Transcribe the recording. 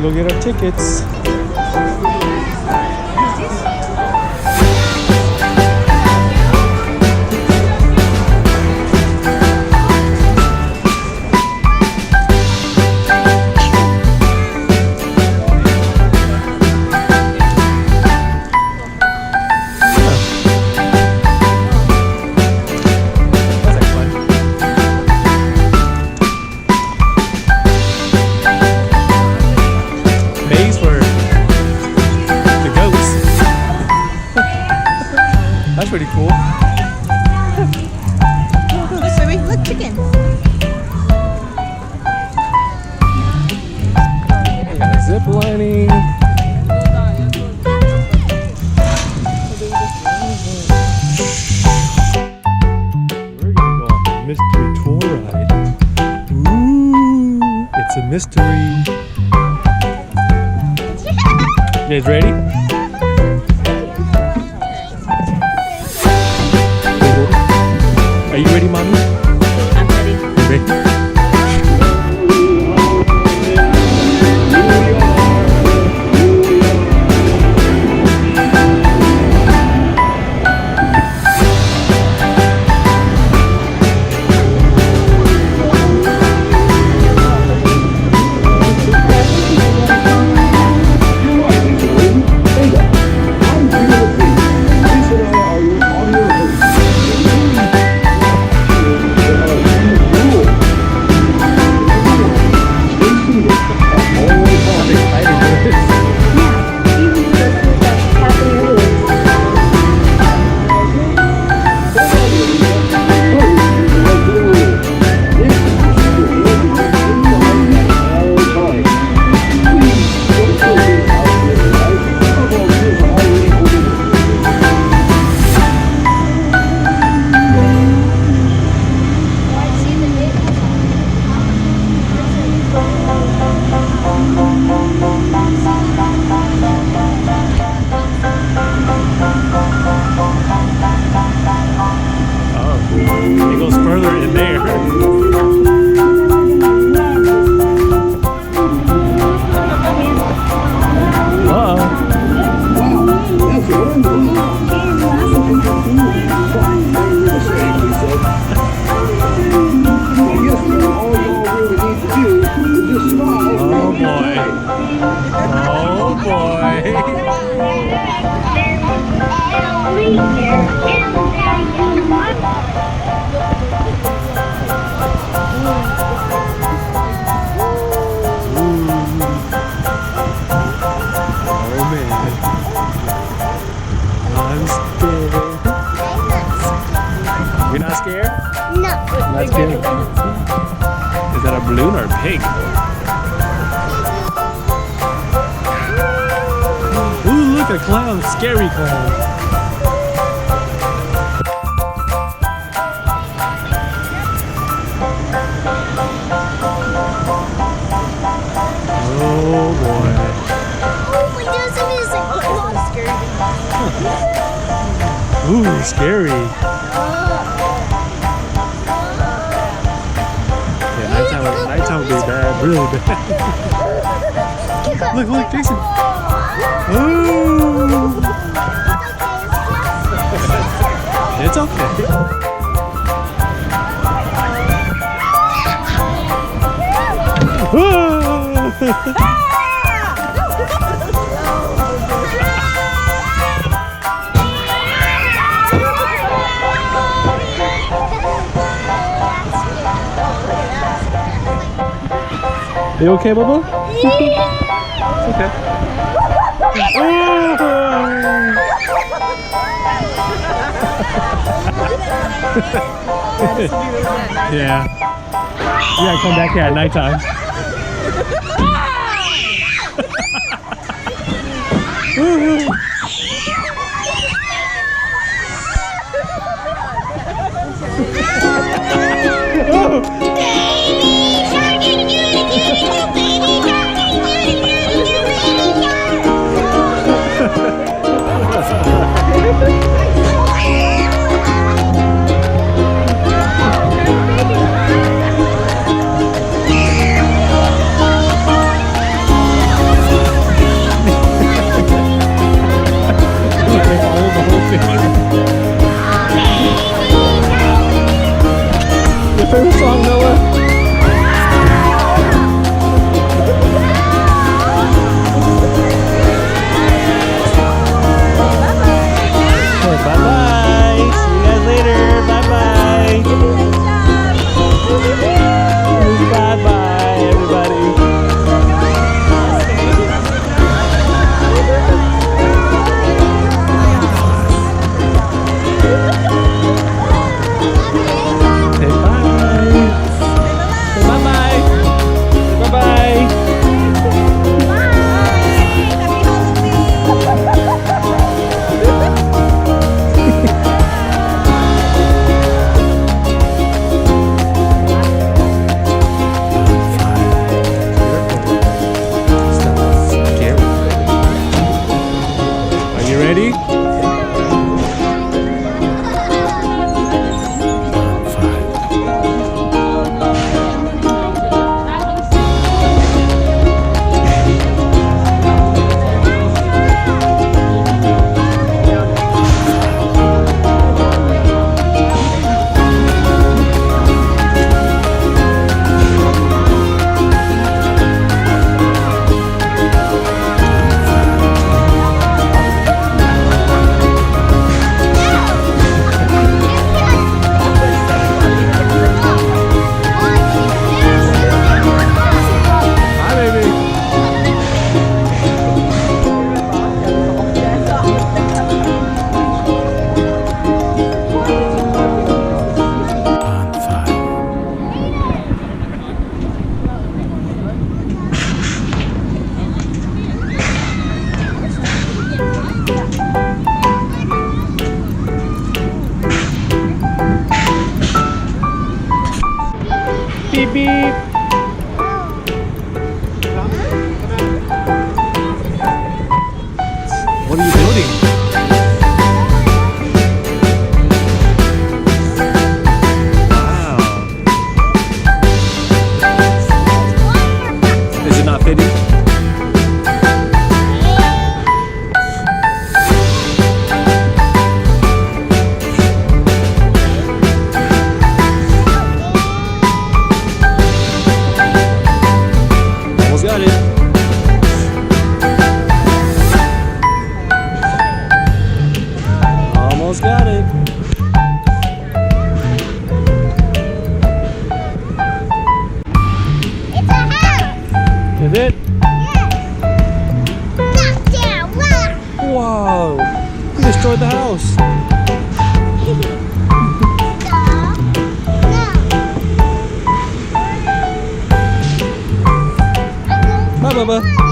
go get our tickets. Pretty cool. Look, baby, look, chicken. We got a zip lining. We're gonna go on a mystery tour ride. Ooh, it's a mystery. You guys ready? Are you ready, Mommy? I'm ready. You ready? You're not scared? No. Not scared? Is that a balloon or a pig? Ooh, look, a clown. Scary clown. Oh boy. Oh, we do some music. Ooh, scary. Yeah, nighttime would be bad, really bad. Look, Jason. Ooh. It's okay. You okay, Bubba? Okay. Yeah. Yeah, come back here at nighttime. Ready? Hi, baby. Beep beep. What are you building? Wow. Is it not fitting? Almost got it. Almost got it. It's a house. Is it? Knock down, rock. Whoa. You destroyed the house. No. Bye, Bubba.